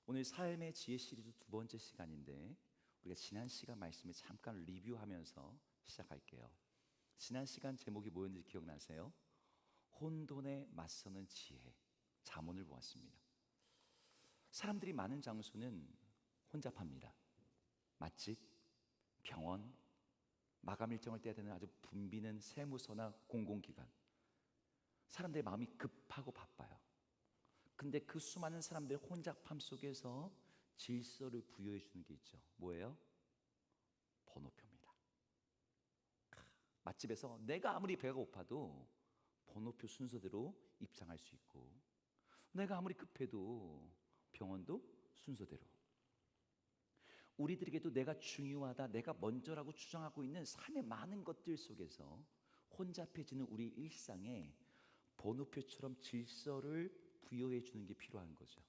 오늘 삶의 지혜 시리즈 두 번째 시간인데 우리가 지난 시간 말씀을 잠깐 리뷰하면서 시작할게요. 지난 시간 제목이 뭐였는지 기억나세요? 혼돈에 맞서는 지혜, 잠언을 보았습니다. 사람들이 많은 장소는 혼잡합니다. 맛집, 병원, 마감 일정을 떼야 되는 아주 붐비는 세무서나 공공기관. 사람들의 마음이 급하고 바빠요. 근데 그 수많은 사람들의 혼잡함 속에서 질서를 부여해 주는 게 있죠. 뭐예요? 번호표입니다. 맛집에서 내가 아무리 배가 고파도 번호표 순서대로 입장할 수 있고, 내가 아무리 급해도 병원도 순서대로. 우리들에게도 내가 중요하다, 내가 먼저라고 주장하고 있는 삶의 많은 것들 속에서 혼잡해지는 우리 일상에 번호표처럼 질서를 부여해 주는 게 필요한 거죠.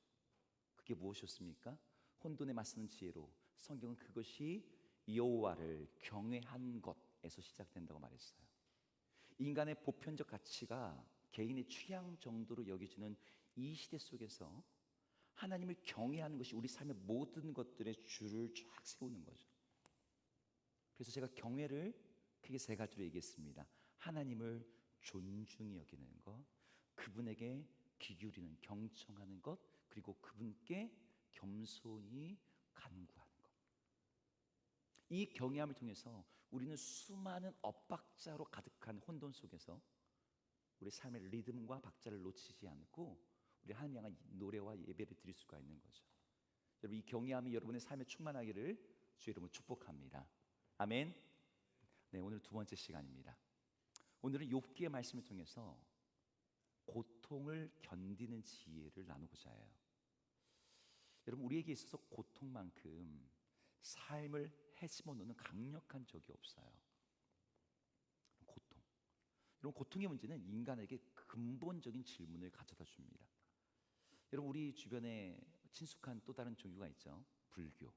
그게 무엇이었습니까? 혼돈에 맞서는 지혜로 성경은 그것이 여호와를 경외한 것에서 시작된다고 말했어요. 인간의 보편적 가치가 개인의 취향 정도로 여겨지는 이 시대 속에서 하나님을 경외하는 것이 우리 삶의 모든 것들의 줄을 쫙 세우는 거죠. 그래서 제가 경외를 크게 세 가지로 얘기했습니다. 하나님을 존중히 여기는 것, 그분에게 귀 기울이는, 경청하는 것, 그리고 그분께 겸손히 간구하는 것. 이 경외함을 통해서 우리는 수많은 엇박자로 가득한 혼돈 속에서 우리 삶의 리듬과 박자를 놓치지 않고 우리 하나님 향한 노래와 예배를 드릴 수가 있는 거죠. 여러분, 이 경외함이 여러분의 삶에 충만하기를 주의 이름으로 축복합니다. 아멘. 네, 오늘 두 번째 시간입니다. 오늘은 욥기의 말씀을 통해서 고통을 견디는 지혜를 나누고자 해요. 여러분, 우리에게 있어서 고통만큼 삶을 헤집어 놓는 강력한 적이 없어요. 고통. 여러분, 고통의 문제는 인간에게 근본적인 질문을 가져다 줍니다. 여러분, 우리 주변에 친숙한 또 다른 종교가 있죠. 불교.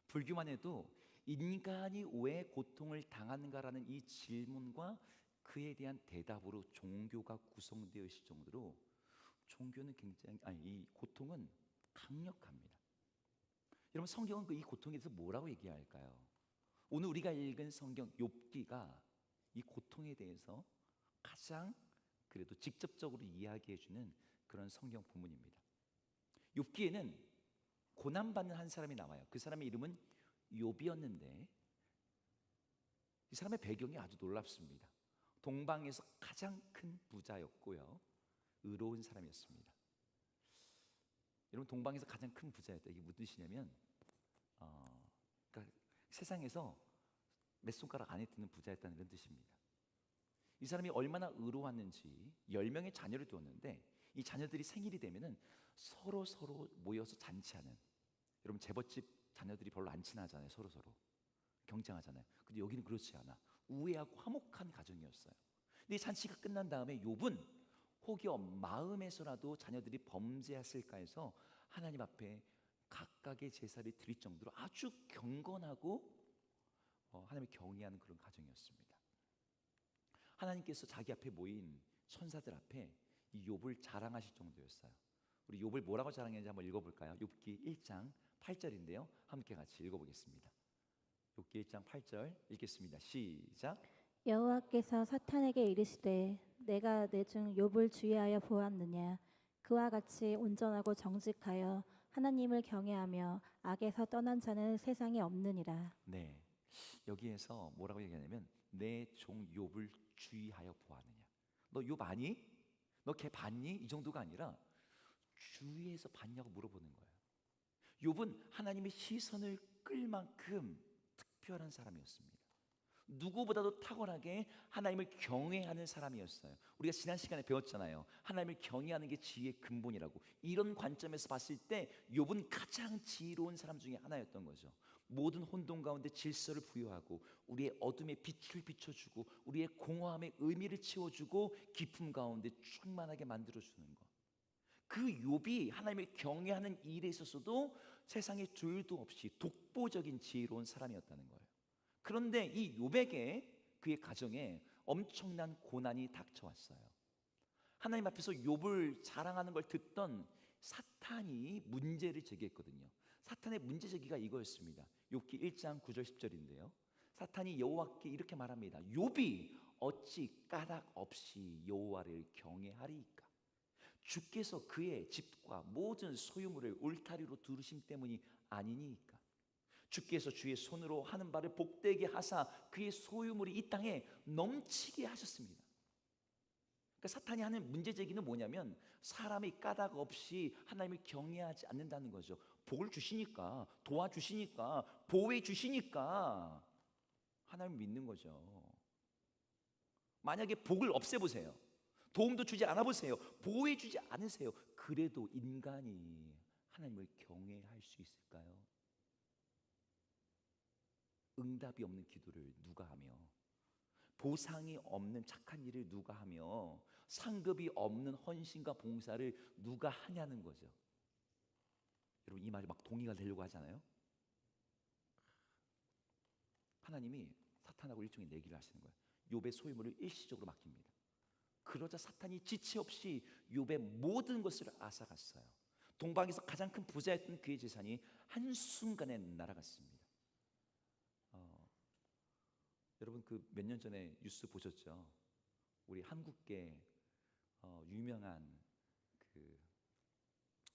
불교만 해도 인간이 왜 고통을 당하는가라는 이 질문과 그에 대한 대답으로 종교가 구성되어 있을 정도로 종교는 굉장히, 이 고통은 강력합니다. 여러분, 성경은 이 고통에 대해서 뭐라고 얘기할까요? 오늘 우리가 읽은 성경 욥기가 이 고통에 대해서 가장 그래도 직접적으로 이야기해 주는 그런 성경 본문입니다. 욥기에는 고난받는 한 사람이 나와요. 그 사람의 이름은 욥이었는데 이 사람의 배경이 아주 놀랍습니다. 동방에서 가장 큰 부자였고요, 의로운 사람이었습니다. 여러분, 동방에서 가장 큰 부자였다, 이게 무슨 뜻이냐면 그러니까 세상에서 몇 손가락 안에 드는 부자였다는 이런 뜻입니다. 이 사람이 얼마나 의로웠는지 10명의 자녀를 두었는데 이 자녀들이 생일이 되면은 서로 모여서 잔치하는, 여러분 제멋집 자녀들이 별로 안 친하잖아요. 서로 경쟁하잖아요. 근데 여기는 그렇지 않아. 우애하고 화목한 가정이었어요. 근데 이 잔치가 끝난 다음에 욥은 혹여 마음에서라도 자녀들이 범죄했을까 해서 하나님 앞에 각각의 제사를 드릴 정도로 아주 경건하고 하나님을 경외하는 그런 가정이었습니다. 하나님께서 자기 앞에 모인 천사들 앞에 이 욥을 자랑하실 정도였어요. 우리 욥을 뭐라고 자랑했는지 한번 읽어볼까요? 욥기 1장 8절인데요 함께 같이 읽어보겠습니다. 욥기 1장 8절 읽겠습니다. 시작. 여호와께서 사탄에게 이르시되 내가 내 중 욥을 주의하여 보았느냐. 그와 같이 온전하고 정직하여 하나님을 경외하며 악에서 떠난 자는 세상에 없느니라. 네, 여기에서 뭐라고 얘기하냐면 내 종 욥을 주의하여 보았느냐. 너 욥 아니? 너 걔 봤니? 이 정도가 아니라 주위에서 봤냐고 물어보는 거예요. 욥은 하나님의 시선을 끌 만큼 특별한 사람이었습니다. 누구보다도 탁월하게 하나님을 경외하는 사람이었어요. 우리가 지난 시간에 배웠잖아요. 하나님을 경외하는 게 지혜의 근본이라고. 이런 관점에서 봤을 때 욥은 가장 지혜로운 사람 중에 하나였던 거죠. 모든 혼돈 가운데 질서를 부여하고 우리의 어둠에 빛을 비춰주고 우리의 공허함에 의미를 채워주고 기쁨 가운데 충만하게 만들어주는 것. 그 욥이 하나님을 경외하는 일에 있어서도 세상에 둘도 없이 독보적인 지혜로운 사람이었다는 거예요. 그런데 이 욥에게, 그의 가정에 엄청난 고난이 닥쳐왔어요. 하나님 앞에서 욥을 자랑하는 걸 듣던 사탄이 문제를 제기했거든요. 사탄의 문제 제기가 이거였습니다. 욥기 1장 9절 10절인데요. 사탄이 여호와께 이렇게 말합니다. 욥이 어찌 까닭 없이 여호와를 경외하리이까? 주께서 그의 집과 모든 소유물을 울타리로 두르심 때문이 아니니까. 주께서 주의 손으로 하는 바를 복되게 하사 그의 소유물이 이 땅에 넘치게 하셨습니다. 그러니까 사탄이 하는 문제 제기는 뭐냐면 사람이 까닭 없이 하나님을 경외하지 않는다는 거죠. 복을 주시니까, 도와주시니까, 보호해 주시니까 하나님 믿는 거죠. 만약에 복을 없애보세요. 도움도 주지 않아 보세요. 보호해 주지 않으세요. 그래도 인간이 하나님을 경외할 수 있을까요? 응답이 없는 기도를 누가 하며, 보상이 없는 착한 일을 누가 하며, 상급이 없는 헌신과 봉사를 누가 하냐는 거죠. 여러분, 이 말이 막 동의가 되려고 하잖아요. 하나님이 사탄하고 일종의 내기를 하시는 거예요. 욥의 소유물을 일시적으로 맡깁니다. 그러자 사탄이 지체 없이 욥의 모든 것을 앗아갔어요. 동방에서 가장 큰 부자였던 그의 재산이 한순간에 날아갔습니다. 여러분, 그 몇 년 전에 뉴스 보셨죠? 우리 한국계 유명한 그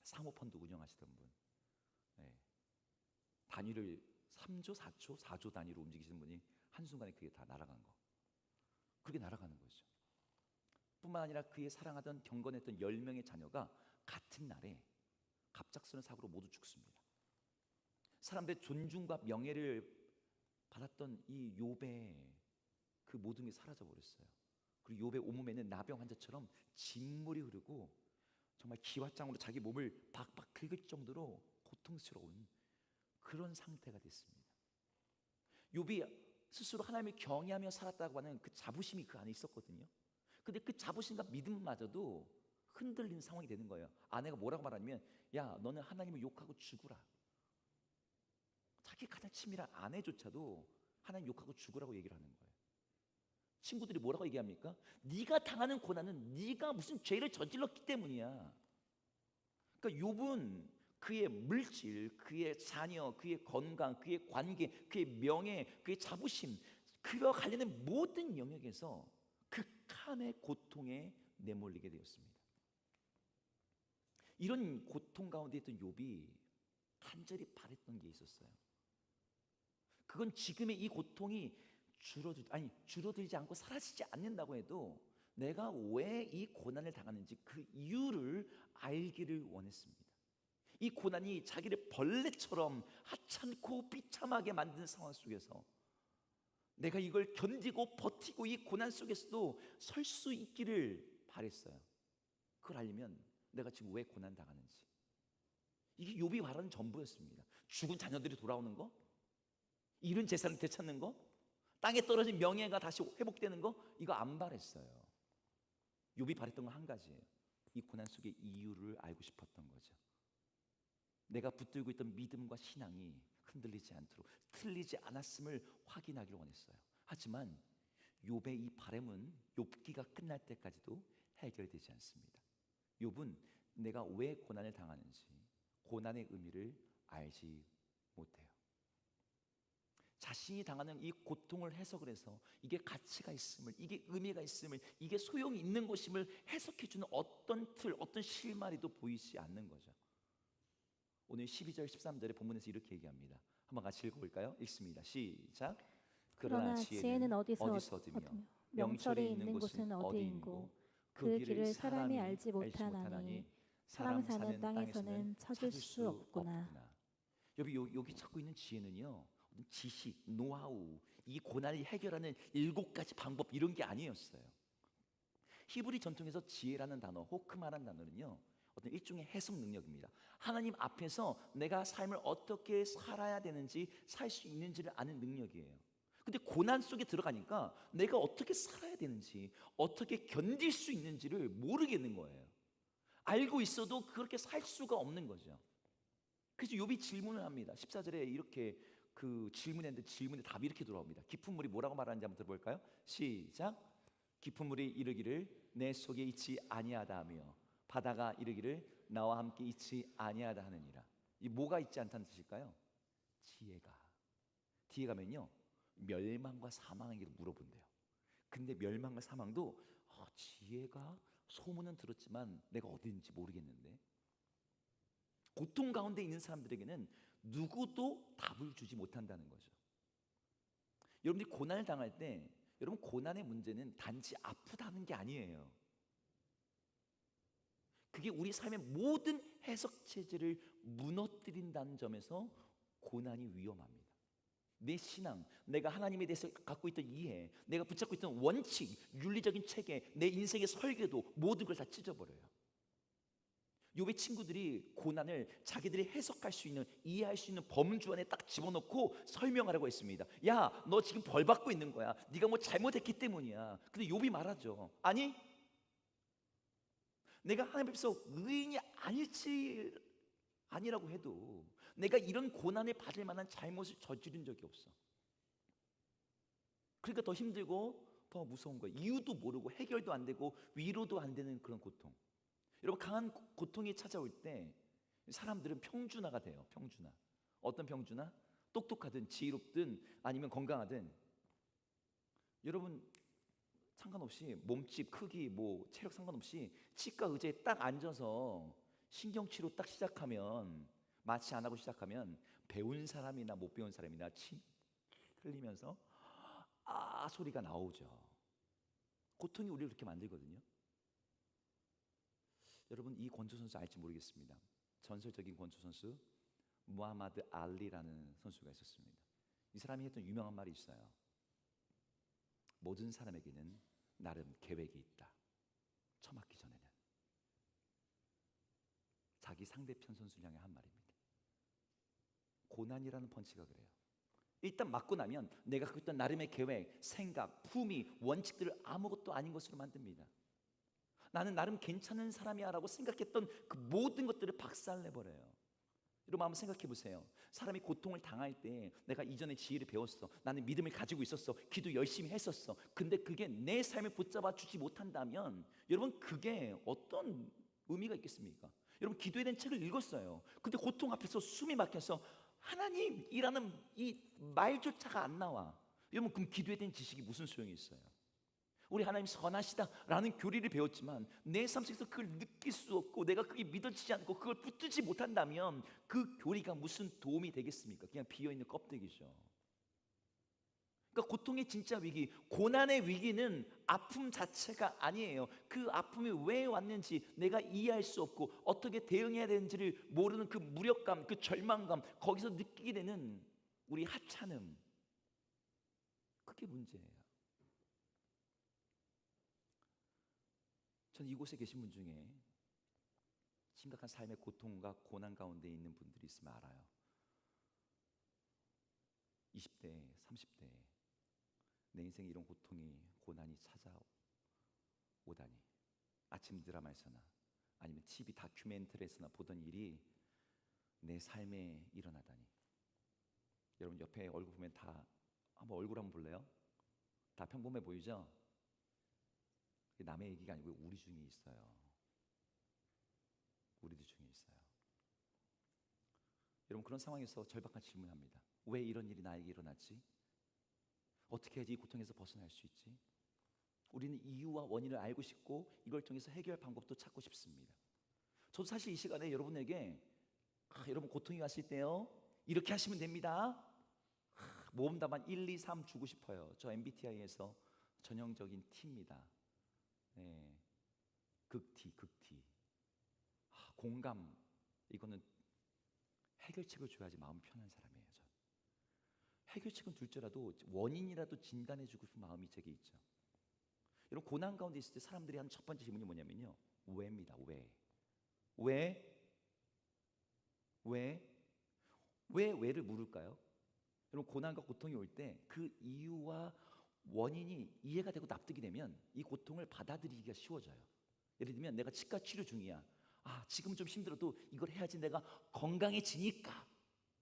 사모펀드 운영하시던 분, 네. 단위를 3조, 4조, 4조 단위로 움직이시는 분이 한순간에 그게 다 날아간 거. 그게 날아가는 거죠. 뿐만 아니라 그의 사랑하던 경건했던 10명의 자녀가 같은 날에 갑작스러운 사고로 모두 죽습니다. 사람들의 존중과 명예를 받았던 이 욥의 그 모든 게 사라져 버렸어요. 그리고 욥의 온몸에는 나병 환자처럼 진물이 흐르고 정말 기와장으로 자기 몸을 박박 긁을 정도로 고통스러운 그런 상태가 됐습니다. 욥이 스스로 하나님을 경외하며 살았다고 하는 그 자부심이 그 안에 있었거든요. 근데 그 자부심과 믿음마저도 흔들리는 상황이 되는 거예요. 아내가 뭐라고 말하냐면, 야, 너는 하나님을 욕하고 죽으라. 자기 가장 친밀한 아내조차도 하나님 욕하고 죽으라고 얘기를 하는 거예요. 친구들이 뭐라고 얘기합니까? 네가 당하는 고난은 네가 무슨 죄를 저질렀기 때문이야. 그러니까 욥은 그의 물질, 그의 자녀, 그의 건강, 그의 관계, 그의 명예, 그의 자부심, 그와 관련된 모든 영역에서 극한의 고통에 내몰리게 되었습니다. 이런 고통 가운데 있던 욥이 간절히 바랬던 게 있었어요. 그건 지금의 이 고통이 줄어들지 않고 사라지지 않는다고 해도 내가 왜 이 고난을 당하는지 그 이유를 알기를 원했습니다. 이 고난이 자기를 벌레처럼 하찮고 비참하게 만든 상황 속에서 내가 이걸 견디고 버티고 이 고난 속에서도 설 수 있기를 바랬어요. 그걸 알려면 내가 지금 왜 고난 당하는지. 이게 욥이 바라는 전부였습니다. 죽은 자녀들이 돌아오는 거, 잃은 재산을 되찾는 거, 땅에 떨어진 명예가 다시 회복되는 거, 이거 안 바랬어요. 욥이 바랬던 건 한 가지예요. 이 고난 속의 이유를 알고 싶었던 거죠. 내가 붙들고 있던 믿음과 신앙이 흔들리지 않도록, 틀리지 않았음을 확인하기를 원했어요. 하지만 욥의 이 바람은 욥기가 끝날 때까지도 해결되지 않습니다. 욥은 내가 왜 고난을 당하는지, 고난의 의미를 알지 못해요. 자신이 당하는 이 고통을 해석을 해서 이게 가치가 있음을, 이게 의미가 있음을, 이게 소용이 있는 것임을 해석해주는 어떤 틀, 어떤 실마리도 보이지 않는 거죠. 오늘 12절 13절의 본문에서 이렇게 얘기합니다. 한번 같이 읽어볼까요? 읽습니다. 시작. 그러나 지혜는 어디서 얻으며 명철이 있는 곳은 어디인고 그 길을 사람이 알지 못하나니 사람 사는 땅에서는 찾을 수 없구나. 여기 찾고 있는 지혜는요, 지식, 노하우, 이 고난을 해결하는 7가지 방법 이런 게 아니었어요. 히브리 전통에서 지혜라는 단어, 호크마라는 단어는요, 어떤 일종의 해석 능력입니다. 하나님 앞에서 내가 삶을 어떻게 살아야 되는지, 살 수 있는지를 아는 능력이에요. 근데 고난 속에 들어가니까 내가 어떻게 살아야 되는지, 어떻게 견딜 수 있는지를 모르겠는 거예요. 알고 있어도 그렇게 살 수가 없는 거죠. 그래서 욥이 질문을 합니다. 14절에 이렇게 그 질문했는데 질문의 답이 이렇게 돌아옵니다. 깊은 물이 뭐라고 말하는지 한번 들어볼까요? 시작. 깊은 물이 이르기를 내 속에 있지 아니하다 하며 바다가 이르기를 나와 함께 있지 아니하다 하느니라. 이 뭐가 있지 않다는 뜻일까요? 지혜가. 뒤에 가면요, 멸망과 사망에게 물어본대요. 근데 멸망과 사망도 지혜가, 소문은 들었지만 내가 어딘지 모르겠는데, 고통 가운데 있는 사람들에게는 누구도 답을 주지 못한다는 거죠. 여러분들이 고난을 당할 때, 여러분 고난의 문제는 단지 아프다는 게 아니에요. 그게 우리 삶의 모든 해석 체제를 무너뜨린다는 점에서 고난이 위험합니다. 내 신앙, 내가 하나님에 대해서 갖고 있던 이해, 내가 붙잡고 있던 원칙, 윤리적인 체계, 내 인생의 설계도, 모든 걸 다 찢어버려요. 욥의 친구들이 고난을 자기들이 해석할 수 있는, 이해할 수 있는 범주 안에 딱 집어넣고 설명하라고 했습니다. 야, 너 지금 벌 받고 있는 거야. 네가 뭐 잘못했기 때문이야. 근데 욥이 말하죠. 아니, 내가 하나님 앞에서 의인이 아니라고 해도 내가 이런 고난을 받을 만한 잘못을 저지른 적이 없어. 그러니까 더 힘들고 더 무서운 거예요. 이유도 모르고 해결도 안 되고 위로도 안 되는 그런 고통. 여러분, 강한 고통이 찾아올 때 사람들은 평준화가 돼요. 평준화. 어떤 평준화? 똑똑하든 지혜롭든 아니면 건강하든, 여러분 상관없이 몸집, 크기, 뭐 체력 상관없이 치과 의자에 딱 앉아서 신경치료 딱 시작하면, 마취 안 하고 시작하면 배운 사람이나 못 배운 사람이나 침 흘리면서 소리가 나오죠. 고통이 우리를 그렇게 만들거든요. 여러분, 이 권투 선수 알지 모르겠습니다. 전설적인 권투 선수 무하마드 알리라는 선수가 있었습니다. 이 사람이 했던 유명한 말이 있어요. 모든 사람에게는 나름 계획이 있다. 처맞기 전에는. 자기 상대편 선수를 향해 한 말입니다. 고난이라는 펀치가 그래요. 일단 맞고 나면 내가 갖고 있던 나름의 계획, 생각, 품위, 원칙들을 아무것도 아닌 것으로 만듭니다. 나는 나름 괜찮은 사람이야 라고 생각했던 그 모든 것들을 박살내버려요. 여러분, 한번 생각해 보세요. 사람이 고통을 당할 때 내가 이전에 지혜를 배웠어, 나는 믿음을 가지고 있었어, 기도 열심히 했었어. 근데 그게 내 삶을 붙잡아 주지 못한다면, 여러분, 그게 어떤 의미가 있겠습니까? 여러분, 기도에 대한 책을 읽었어요. 근데 고통 앞에서 숨이 막혀서 하나님이라는 이 말조차가 안 나와. 여러분, 그럼 기도에 대한 지식이 무슨 소용이 있어요? 우리 하나님 선하시다라는 교리를 배웠지만 내 삶 속에서 그걸 느낄 수 없고 내가 그게 믿어지지 않고 그걸 붙들지 못한다면 그 교리가 무슨 도움이 되겠습니까? 그냥 비어있는 껍데기죠. 그러니까 고통의 진짜 위기, 고난의 위기는 아픔 자체가 아니에요. 그 아픔이 왜 왔는지 내가 이해할 수 없고 어떻게 대응해야 되는지를 모르는 그 무력감, 그 절망감, 거기서 느끼게 되는 우리 하찮음, 그게 문제예요. 저는 이곳에 계신 분 중에 심각한 삶의 고통과 고난 가운데 있는 분들이 있으면 알아요. 20대, 30대 내 인생에 이런 고통이, 고난이 찾아오다니, 아침 드라마에서나 아니면 TV 다큐멘터리에서나 보던 일이 내 삶에 일어나다니. 여러분, 옆에 얼굴 보면 다 한번 얼굴 한번 볼래요? 다 평범해 보이죠? 남의 얘기가 아니고 우리 중에 있어요. 우리들 중에 있어요. 여러분, 그런 상황에서 절박한 질문합니다. 왜 이런 일이 나에게 일어났지? 어떻게 해야지 이 고통에서 벗어날 수 있지? 우리는 이유와 원인을 알고 싶고 이걸 통해서 해결할 방법도 찾고 싶습니다. 저도 사실 이 시간에 여러분에게 여러분 고통이 왔을 때요, 이렇게 하시면 됩니다, 모험 답안 1, 2, 3 주고 싶어요. 저 MBTI에서 전형적인 T입니다. 네, 극T. 공감, 이거는 해결책을 줘야지 마음 편한 사람이에요. 저 해결책은 둘째라도 원인이라도 진단해주고 싶은 마음이 제게 있죠. 여러분, 고난 가운데 있을 때 사람들이 하는 첫 번째 질문이 뭐냐면요, 왜입니다. 왜를 물을까요? 여러분, 고난과 고통이 올 때 그 이유와 원인이 이해가 되고 납득이 되면 이 고통을 받아들이기가 쉬워져요. 예를 들면 내가 치과 치료 중이야. 지금 좀 힘들어도 이걸 해야지 내가 건강해지니까.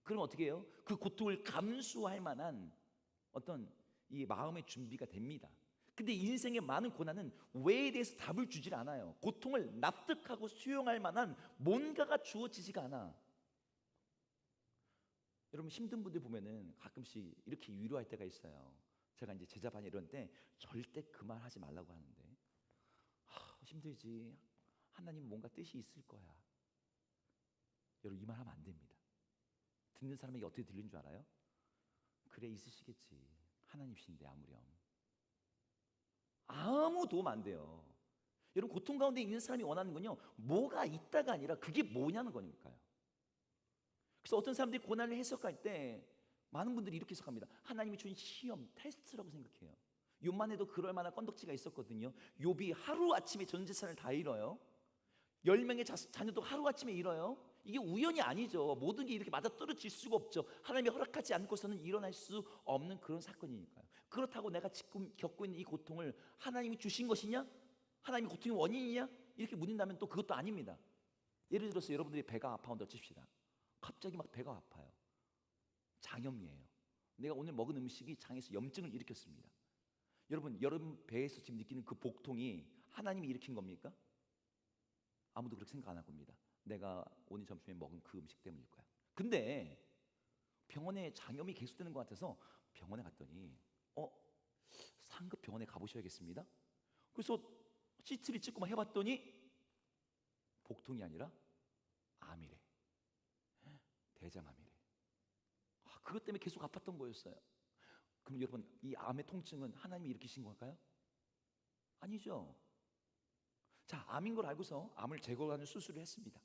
그럼 어떻게 해요? 그 고통을 감수할 만한 어떤 이 마음의 준비가 됩니다. 근데 인생의 많은 고난은 왜에 대해서 답을 주질 않아요. 고통을 납득하고 수용할 만한 뭔가가 주어지지가 않아. 여러분 힘든 분들 보면은 가끔씩 이렇게 위로할 때가 있어요. 제가 이제 제자반에 이런 때 절대 그 말 하지 말라고 하는데, 힘들지. 하나님 뭔가 뜻이 있을 거야. 여러분 이 말 하면 안 됩니다. 듣는 사람에게 어떻게 들리는 줄 알아요? 그래 있으시겠지. 하나님이신데 아무렴. 아무 도움 안 돼요. 여러분 고통 가운데 있는 사람이 원하는 건요, 뭐가 있다가 아니라 그게 뭐냐는 거니까요. 그래서 어떤 사람들이 고난을 해석할 때 많은 분들이 이렇게 해석합니다. 하나님이 준 시험, 테스트라고 생각해요. 욥만 해도 그럴 만한 건덕지가 있었거든요. 욥이 하루아침에 전 재산을 다 잃어요. 10명의 자녀도 하루아침에 잃어요. 이게 우연이 아니죠. 모든 게 이렇게 맞아떨어질 수가 없죠. 하나님이 허락하지 않고서는 일어날 수 없는 그런 사건이니까요. 그렇다고 내가 지금 겪고 있는 이 고통을 하나님이 주신 것이냐? 하나님이 고통의 원인이냐? 이렇게 묻는다면 또 그것도 아닙니다. 예를 들어서 여러분들이 배가 아파온다 칩시다. 갑자기 막 배가 아파요. 장염이에요. 내가 오늘 먹은 음식이 장에서 염증을 일으켰습니다. 여러분 배에서 지금 느끼는 그 복통이 하나님이 일으킨 겁니까? 아무도 그렇게 생각 안 할 겁니다. 내가 오늘 점심에 먹은 그 음식 때문일 거야. 근데 병원에 장염이 계속되는 것 같아서 병원에 갔더니 상급 병원에 가보셔야겠습니다. 그래서 CT를 찍고 막 해봤더니 복통이 아니라 암이래. 대장암이래. 그것 때문에 계속 아팠던 거였어요. 그럼 여러분 이 암의 통증은 하나님이 일으키신 걸까요? 아니죠. 자, 암인 걸 알고서 암을 제거하는 수술을 했습니다.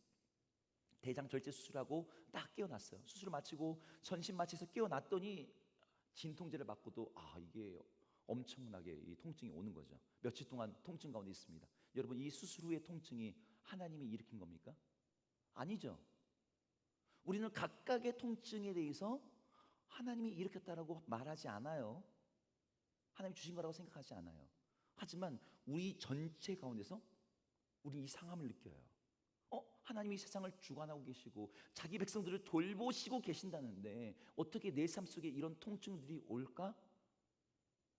대장 절제 수술하고 딱 깨어났어요. 수술을 마치고 전신 마취해서 깨어났더니 진통제를 맞고도 이게 엄청나게 이 통증이 오는 거죠. 며칠 동안 통증 가운데 있습니다. 여러분 이 수술 후의 통증이 하나님이 일으킨 겁니까? 아니죠. 우리는 각각의 통증에 대해서 하나님이 일으켰다라고 말하지 않아요. 하나님이 주신 거라고 생각하지 않아요. 하지만 우리 전체 가운데서 우리 이 상함을 느껴요. 하나님이 세상을 주관하고 계시고 자기 백성들을 돌보시고 계신다는데 어떻게 내 삶 속에 이런 통증들이 올까?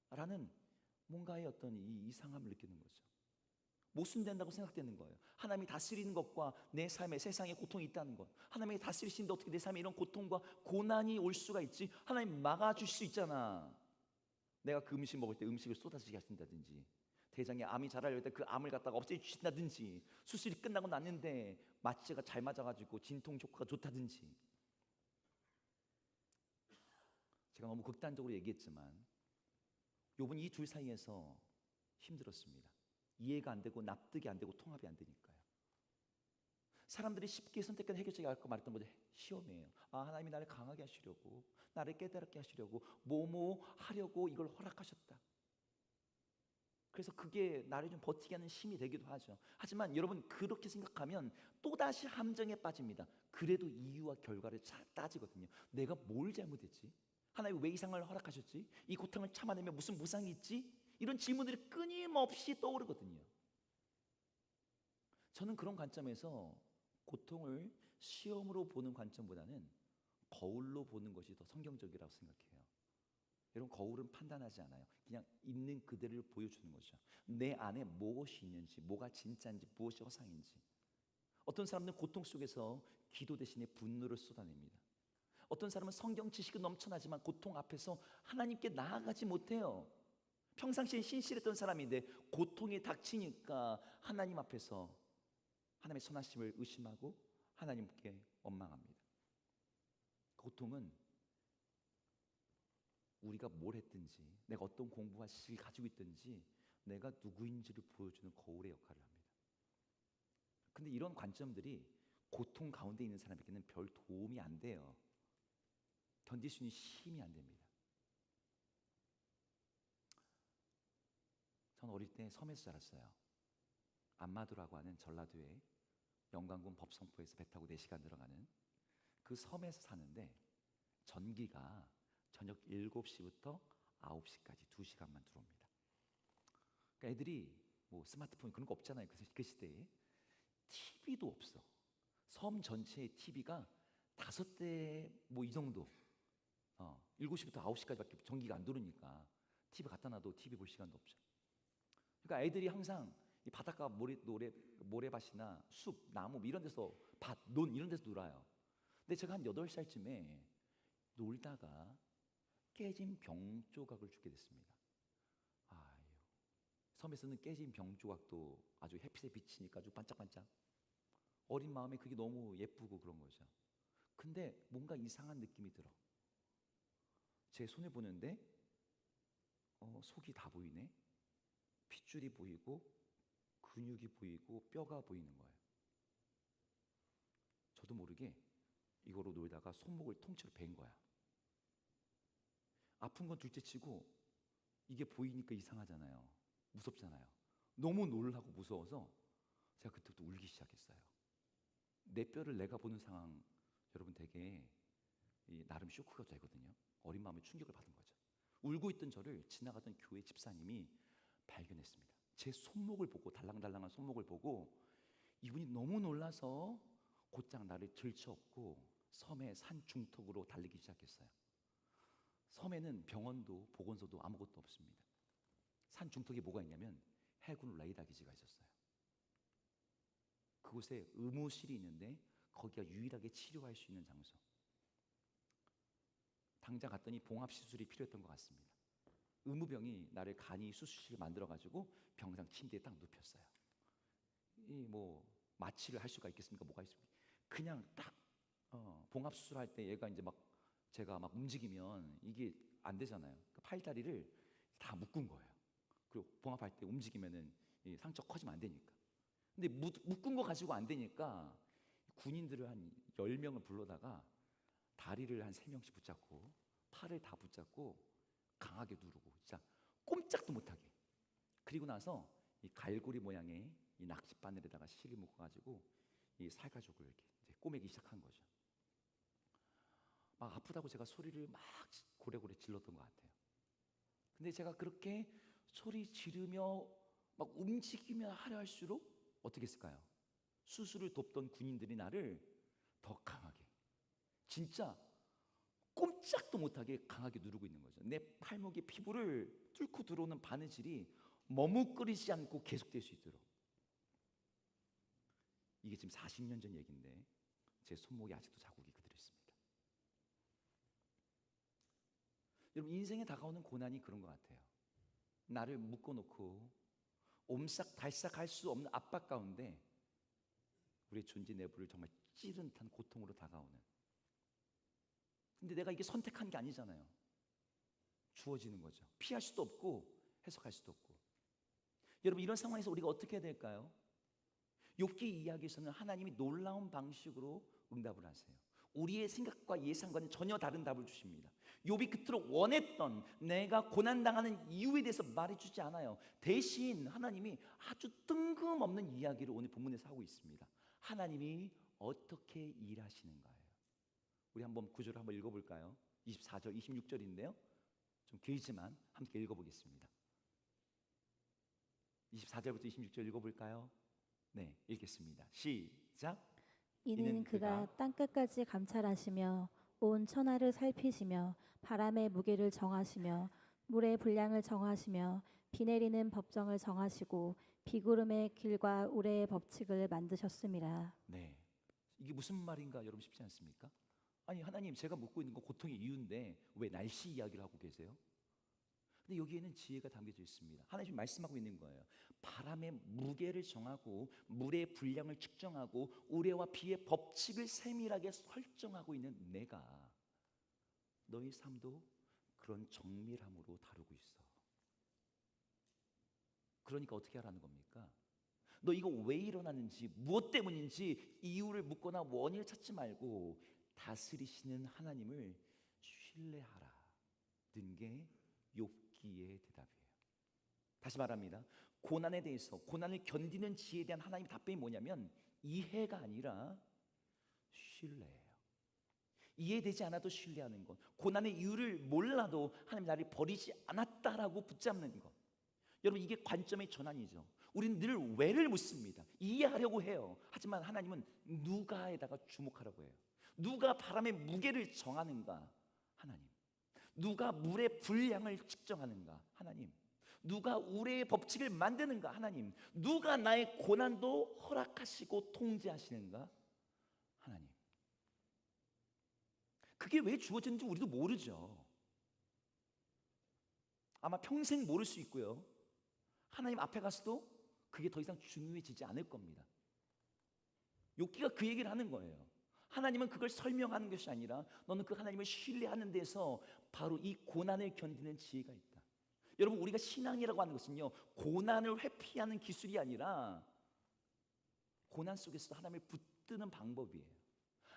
라는 뭔가의 어떤 이 이상함을 느끼는 거죠. 모순된다고 생각되는 거예요. 하나님이 다스리는 것과 내 삶에 세상에 고통이 있다는 것. 하나님이 다스리시는데 어떻게 내 삶에 이런 고통과 고난이 올 수가 있지? 하나님 막아줄 수 있잖아. 내가 그 음식 먹을 때 음식을 쏟아지게 하신다든지, 대장에 암이 자라려 때 그 암을 갖다가 없애주신다든지, 수술이 끝나고 났는데 마취가 잘 맞아가지고 진통 효과가 좋다든지. 제가 너무 극단적으로 얘기했지만 욥은 이 둘 사이에서 힘들었습니다. 이해가 안 되고 납득이 안 되고 통합이 안 되니까요. 사람들이 쉽게 선택한 해결책이 아까 말했던 거죠. 시험이에요. 하나님이 나를 강하게 하시려고, 나를 깨달게 하시려고, 뭐뭐 하려고 이걸 허락하셨다. 그래서 그게 나를 좀 버티게 하는 힘이 되기도 하죠. 하지만 여러분 그렇게 생각하면 또다시 함정에 빠집니다. 그래도 이유와 결과를 따지거든요. 내가 뭘 잘못했지? 하나님 왜 이 상황을 허락하셨지? 이 고통을 참아내면 무슨 보상이 있지? 이런 질문들이 끊임없이 떠오르거든요. 저는 그런 관점에서 고통을 시험으로 보는 관점보다는 거울로 보는 것이 더 성경적이라고 생각해요. 여러분 거울은 판단하지 않아요. 그냥 있는 그대를 보여주는 거죠. 내 안에 무엇이 있는지, 뭐가 진짜인지, 무엇이 허상인지. 어떤 사람은 고통 속에서 기도 대신에 분노를 쏟아냅니다. 어떤 사람은 성경 지식은 넘쳐나지만 고통 앞에서 하나님께 나아가지 못해요. 평상시에 신실했던 사람인데 고통이 닥치니까 하나님 앞에서 하나님의 선하심을 의심하고 하나님께 원망합니다. 고통은 우리가 뭘 했든지, 내가 어떤 공부와 지식을 가지고 있든지 내가 누구인지를 보여주는 거울의 역할을 합니다. 근데 이런 관점들이 고통 가운데 있는 사람에게는 별 도움이 안 돼요. 견딜 수 있는 힘이 안 됩니다. 전 어릴 때 섬에서 자랐어요. 안마도라고 하는 전라도의 영광군 법성포에서 배 타고 4시간 들어가는 그 섬에서 사는데 전기가 저녁 7시부터 9시까지 2시간만 들어옵니다. 그러니까 애들이 뭐 스마트폰 그런 거 없잖아요. 그 시대에 TV도 없어. 섬 전체의 TV가 5대 뭐 이 정도. 7시부터 9시까지밖에 전기가 안 들어오니까 TV 갖다 놔도 TV 볼 시간도 없죠. 그러니까 애들이 항상 이 바닷가 모래밭이나 숲, 나무 이런 데서 논 이런 데서 놀아요. 근데 제가 한 8살쯤에 놀다가 깨진 병 조각을 주게 됐습니다. 아유, 섬에서는 깨진 병 조각도 아주 햇빛에 비치니까 아주 반짝반짝. 어린 마음에 그게 너무 예쁘고 그런 거죠. 근데 뭔가 이상한 느낌이 들어. 제 손에 보는데 속이 다 보이네. 핏줄이 보이고 근육이 보이고 뼈가 보이는 거예요. 저도 모르게 이거로 놀다가 손목을 통째로 벤 거야. 아픈 건 둘째치고 이게 보이니까 이상하잖아요. 무섭잖아요. 너무 놀라고 무서워서 제가 그때부터 울기 시작했어요. 내 뼈를 내가 보는 상황, 여러분 되게 나름 쇼크가 되거든요. 어린 마음에 충격을 받은 거죠. 울고 있던 저를 지나가던 교회 집사님이 발견했습니다. 제 손목을 보고, 달랑달랑한 손목을 보고 이분이 너무 놀라서 곧장 나를 들쳐업고 섬의 산 중턱으로 달리기 시작했어요. 섬에는 병원도 보건소도 아무것도 없습니다. 산 중턱에 뭐가 있냐면 해군 레이더 기지가 있었어요. 그곳에 의무실이 있는데 거기가 유일하게 치료할 수 있는 장소. 당장 갔더니 봉합 시술이 필요했던 것 같습니다. 의무병이 나를 간이 수술실에 만들어가지고 병상 침대에 딱 눕혔어요. 이 뭐 마취를 할 수가 있겠습니까? 뭐가 있습니까? 그냥 딱 봉합 수술할 때 얘가 이제 제가 움직이면 이게 안 되잖아요. 그 팔다리를 다 묶은 거예요. 그리고 봉합할 때 움직이면은 이 상처 커지면 안 되니까. 근데 묶은 거 가지고 안 되니까 군인들을 한 10명을 불러다가 다리를 한 3명씩 붙잡고 팔을 다 붙잡고 강하게 누르고 진짜 꼼짝도 못하게. 그리고 나서 이 갈고리 모양의 이 낚싯바늘에다가 실을 묶어가지고 이 살가죽을 이렇게 이제 꼬매기 시작한 거죠. 막 아프다고 제가 소리를 막 고래고래 질렀던 것 같아요. 근데 제가 그렇게 소리 지르며 막 움직이며 하려 할수록 어떻게 했을까요? 수술을 돕던 군인들이 나를 더 강하게, 진짜 꼼짝도 못하게 강하게 누르고 있는 거죠. 내 팔목의 피부를 뚫고 들어오는 바느질이 머뭇거리지 않고 계속될 수 있도록. 이게 지금 40년 전 얘기인데 제 손목에 아직도 자국이 그대로 있습니다. 여러분, 인생에 다가오는 고난이 그런 것 같아요. 나를 묶어놓고 옴싹달싹 할 수 없는 압박 가운데 우리의 존재 내부를 정말 찌른 듯한 고통으로 다가오는. 근데 내가 이게 선택한 게 아니잖아요. 주어지는 거죠. 피할 수도 없고 해석할 수도 없고. 여러분, 이런 상황에서 우리가 어떻게 해야 될까요? 욥기 이야기에서는 하나님이 놀라운 방식으로 응답을 하세요. 우리의 생각과 예상과는 전혀 다른 답을 주십니다. 욥이 그토록 원했던 내가 고난당하는 이유에 대해서 말해주지 않아요. 대신 하나님이 아주 뜬금없는 이야기를 오늘 본문에서 하고 있습니다. 하나님이 어떻게 일하시는가요? 우리 한번 구절을 한번 읽어볼까요? 24절, 26절인데요. 좀 길지만 함께 읽어보겠습니다. 24절부터 26절 읽어볼까요? 네, 읽겠습니다. 시작. 이는 그가 땅끝까지 감찰하시며 온 천하를 살피시며 바람의 무게를 정하시며 물의 분량을 정하시며 비 내리는 법정을 정하시고 비구름의 길과 우레의 법칙을 만드셨음이라. 네, 이게 무슨 말인가 여러분 쉽지 않습니까? 아니, 하나님, 제가 묻고 있는 건 고통의 이유인데 왜 날씨 이야기를 하고 계세요? 근데 여기에는 지혜가 담겨져 있습니다. 하나님이 말씀하고 있는 거예요. 바람의 무게를 정하고 물의 분량을 측정하고 우레와 비의 법칙을 세밀하게 설정하고 있는 내가 너희 삶도 그런 정밀함으로 다루고 있어. 그러니까 어떻게 하라는 겁니까? 너 이거 왜 일어나는지, 무엇 때문인지 이유를 묻거나 원인을 찾지 말고 다스리시는 하나님을 신뢰하라는 게 욥기의 대답이에요. 다시 말합니다. 고난에 대해서, 고난을 견디는 지혜에 대한 하나님의 답변이 뭐냐면 이해가 아니라 신뢰예요. 이해되지 않아도 신뢰하는 것, 고난의 이유를 몰라도 하나님 나를 버리지 않았다라고 붙잡는 것. 여러분, 이게 관점의 전환이죠. 우리는 늘 왜를 묻습니다. 이해하려고 해요. 하지만 하나님은 누가에다가 주목하라고 해요. 누가 바람의 무게를 정하는가? 하나님. 누가 물의 분량을 측정하는가? 하나님. 누가 우레의 법칙을 만드는가? 하나님. 누가 나의 고난도 허락하시고 통제하시는가? 하나님. 그게 왜 주어졌는지 우리도 모르죠. 아마 평생 모를 수 있고요. 하나님 앞에 가서도 그게 더 이상 중요해지지 않을 겁니다. 욥기가 그 얘기를 하는 거예요. 하나님은 그걸 설명하는 것이 아니라 너는 그 하나님을 신뢰하는 데서 바로 이 고난을 견디는 지혜가 있다. 여러분, 우리가 신앙이라고 하는 것은요, 고난을 회피하는 기술이 아니라 고난 속에서도 하나님을 붙드는 방법이에요.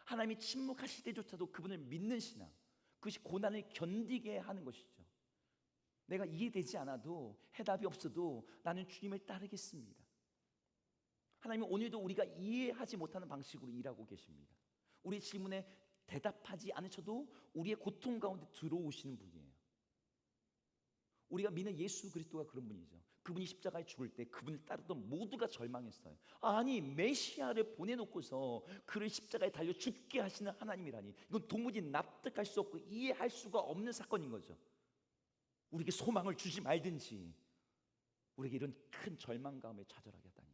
하나님이 침묵하실 때조차도 그분을 믿는 신앙, 그것이 고난을 견디게 하는 것이죠. 내가 이해되지 않아도, 해답이 없어도 나는 주님을 따르겠습니다. 하나님은 오늘도 우리가 이해하지 못하는 방식으로 일하고 계십니다. 우리 질문에 대답하지 않으셔도 우리의 고통 가운데 들어오시는 분이에요. 우리가 믿는 예수 그리스도가 그런 분이죠. 그분이 십자가에 죽을 때 그분을 따르던 모두가 절망했어요. 아니, 메시아를 보내놓고서 그를 십자가에 달려 죽게 하시는 하나님이라니, 이건 도무지 납득할 수 없고 이해할 수가 없는 사건인 거죠. 우리에게 소망을 주지 말든지 우리에게 이런 큰 절망 가운데 좌절하게 하다니.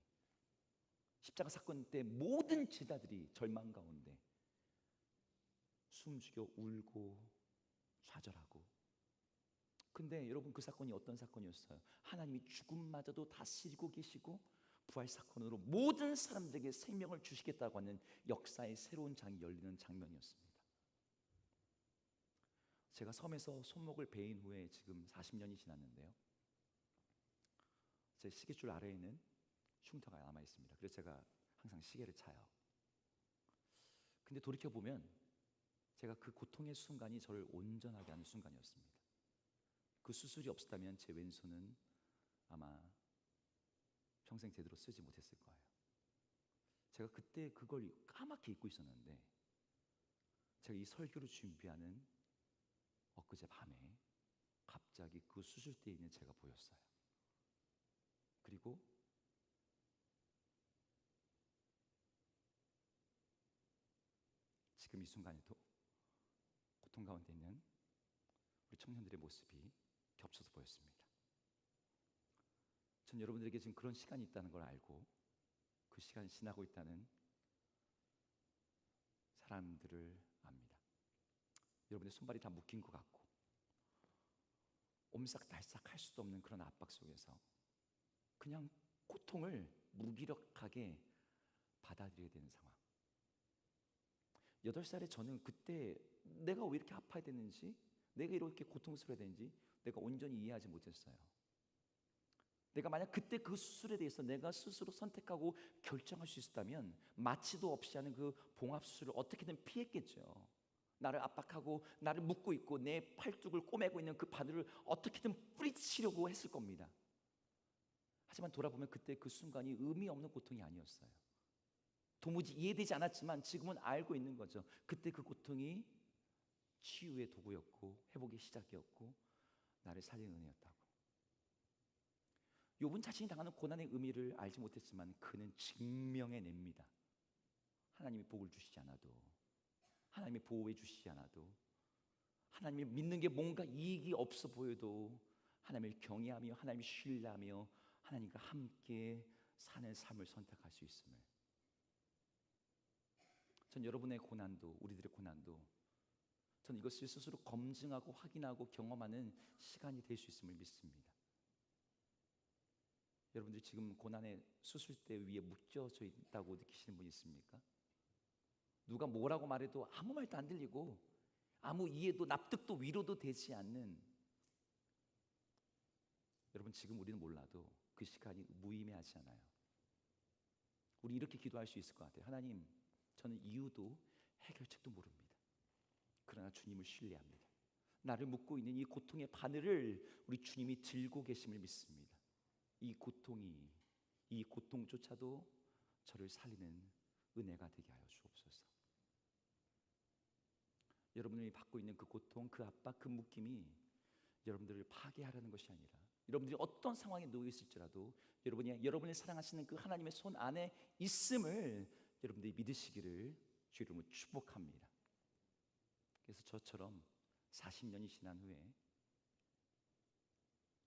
십자가 사건 때 모든 제자들이 절망 가운데 숨죽여 울고 좌절하고. 근데 여러분, 그 사건이 어떤 사건이었어요? 하나님이 죽음마저도 다스리고 계시고 부활 사건으로 모든 사람들에게 생명을 주시겠다고 하는 역사의 새로운 장이 열리는 장면이었습니다. 제가 섬에서 손목을 베인 후에 지금 40년이 지났는데요, 제 시계줄 아래에는 흉터가 남아 있습니다. 그래서 제가 항상 시계를 차요. 근데 돌이켜보면 제가 그 고통의 순간이 저를 온전하게 하는 순간이었습니다. 그 수술이 없었다면 제 왼손은 아마 평생 제대로 쓰지 못했을 거예요. 제가 그때 그걸 까맣게 잊고 있었는데, 제가 이 설교를 준비하는 엊그제 밤에 갑자기 그 수술대에 있는 제가 보였어요. 그리고 지금 이 순간에도 고통 가운데 있는 우리 청년들의 모습이 겹쳐서 보였습니다. 전 여러분들에게 지금 그런 시간이 있다는 걸 알고 그 시간이 지나고 있다는 사람들을 압니다. 여러분의 손발이 다 묶인 것 같고 옴싹달싹 할 수도 없는 그런 압박 속에서 그냥 고통을 무기력하게 받아들여야 되는 상황. 8살의 저는 그때 내가 왜 이렇게 아파야 되는지, 내가 이렇게 고통스러워야 되는지 내가 온전히 이해하지 못했어요. 내가 만약 그때 그 수술에 대해서 내가 스스로 선택하고 결정할 수 있었다면 마취도 없이 하는 그 봉합수술을 어떻게든 피했겠죠. 나를 압박하고 나를 묶고 있고 내 팔뚝을 꼬매고 있는 그 바늘을 어떻게든 뿌리치려고 했을 겁니다. 하지만 돌아보면 그때 그 순간이 의미 없는 고통이 아니었어요. 도무지 이해되지 않았지만 지금은 알고 있는 거죠. 그때 그 고통이 치유의 도구였고 회복의 시작이었고 나를 살리는 은혜였다고. 욥은 자신이 당하는 고난의 의미를 알지 못했지만 그는 증명해냅니다. 하나님이 복을 주시지 않아도, 하나님이 보호해 주시지 않아도, 하나님을 믿는 게 뭔가 이익이 없어 보여도 하나님을 경외하며 하나님을 신뢰하며 하나님과 함께 사는 삶을 선택할 수 있음을. 전 여러분의 고난도, 우리들의 고난도, 전 이것을 스스로 검증하고 확인하고 경험하는 시간이 될 수 있음을 믿습니다. 여러분들 지금 고난의 수술대 위에 묶여져 있다고 느끼시는 분 있습니까? 누가 뭐라고 말해도 아무 말도 안 들리고 아무 이해도 납득도 위로도 되지 않는, 여러분 지금 우리는 몰라도 그 시간이 무의미하지 않아요. 우리 이렇게 기도할 수 있을 것 같아요. 하나님, 저는 이유도 해결책도 모릅니다. 그러나 주님을 신뢰합니다. 나를 묶고 있는 이 고통의 바늘을 우리 주님이 들고 계심을 믿습니다. 이 고통이, 이 고통조차도 저를 살리는 은혜가 되게 하여 주옵소서. 여러분이 받고 있는 그 고통, 그 압박, 그 묶임이 여러분들을 파괴하려는 것이 아니라 여러분들이 어떤 상황에 놓여 있을지라도 여러분이 사랑하시는 그 하나님의 손 안에 있음을 여러분들이 믿으시기를 주 이름으로 축복합니다. 그래서 저처럼 40년이 지난 후에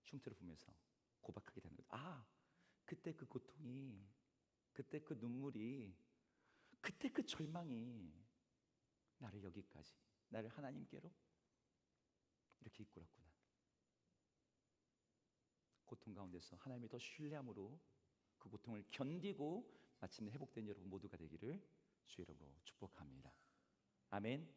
흉터를 보면서 고백하게 되는 거죠. 그때 그 고통이, 그때 그 눈물이, 그때 그 절망이 나를 여기까지, 나를 하나님께로 이렇게 이끌었구나. 고통 가운데서 하나님을 더 신뢰함으로 그 고통을 견디고 마침내 회복된 여러분 모두가 되기를 주의 이름으로 축복합니다. 아멘.